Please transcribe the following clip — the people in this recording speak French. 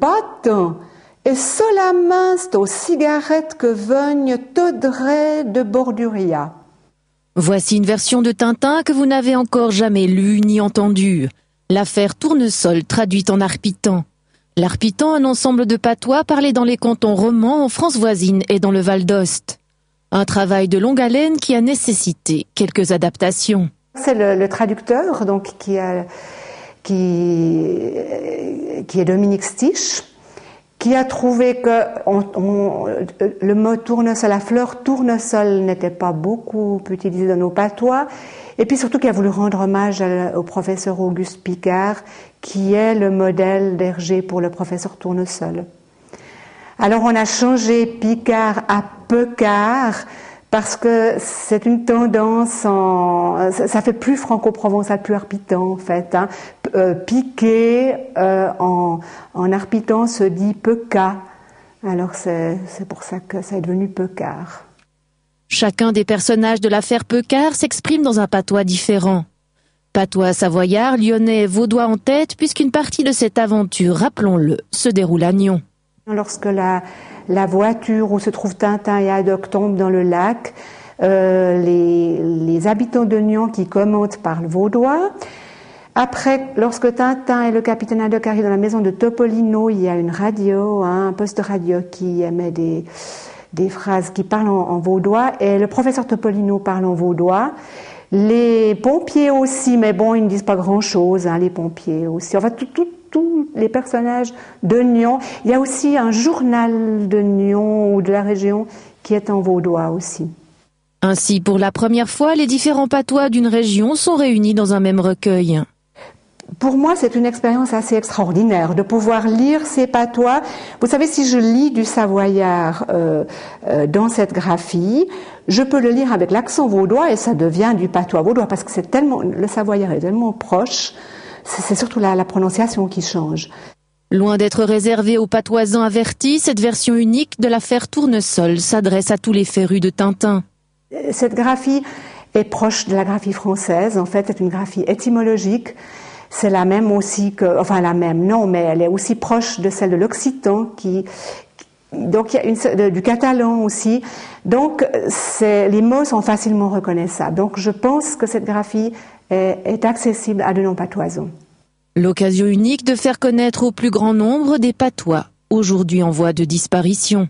Bâton et solament aux cigarettes que veignent Todray de Borduria. Voici une version de Tintin que vous n'avez encore jamais lue ni entendue. L'affaire Tournesol traduite en arpitan. L'arpitan, un ensemble de patois parlés dans les cantons romans en France voisine et dans le Val d'Ost. Un travail de longue haleine qui a nécessité quelques adaptations. C'est le traducteur donc qui est Dominique Stich, qui a trouvé que le mot tournesol, la fleur tournesol n'était pas beaucoup utilisé dans nos patois, et puis surtout qui a voulu rendre hommage au professeur Auguste Picard, qui est le modèle d'Hergé pour le professeur Tournesol. Alors on a changé Picard à Pecard, parce que c'est une tendance, ça fait plus franco-provençal, plus arpitan en fait. Hein. Piqué en arpitan se dit Peca. Alors c'est pour ça que ça est devenu Pecard. Chacun des personnages de l'affaire Pecard s'exprime dans un patois différent. Patois savoyard, lyonnais, vaudois en tête, puisqu'une partie de cette aventure, rappelons-le, se déroule à Nyon. Lorsque la voiture où se trouve Tintin et Haddock tombe dans le lac, les habitants de Nyon qui commentent parlent vaudois. Après, lorsque Tintin et le capitaine Haddock arrivent dans la maison de Topolino, il y a une radio, un poste de radio qui émet des phrases qui parlent en vaudois, et le professeur Topolino parle en vaudois. Les pompiers aussi, mais bon, ils ne disent pas grand-chose, hein, les pompiers aussi. Enfin, tous les personnages de Nyon. Il y a aussi un journal de Nyon ou de la région qui est en vaudois aussi. Ainsi, pour la première fois, les différents patois d'une région sont réunis dans un même recueil. Pour moi, c'est une expérience assez extraordinaire de pouvoir lire ces patois. Vous savez, si je lis du savoyard dans cette graphie, je peux le lire avec l'accent vaudois et ça devient du patois vaudois parce que le savoyard est tellement proche. C'est surtout la prononciation qui change. Loin d'être réservée aux patoisans avertis, cette version unique de l'affaire Tournesol s'adresse à tous les férus de Tintin. Cette graphie est proche de la graphie française. En fait, c'est une graphie étymologique. C'est la même aussi mais elle est aussi proche de celle de l'occitan donc il y a du catalan aussi. Donc les mots sont facilement reconnaissables. Donc je pense que cette graphie est accessible à de non-patoisans. L'occasion unique de faire connaître au plus grand nombre des patois, aujourd'hui en voie de disparition.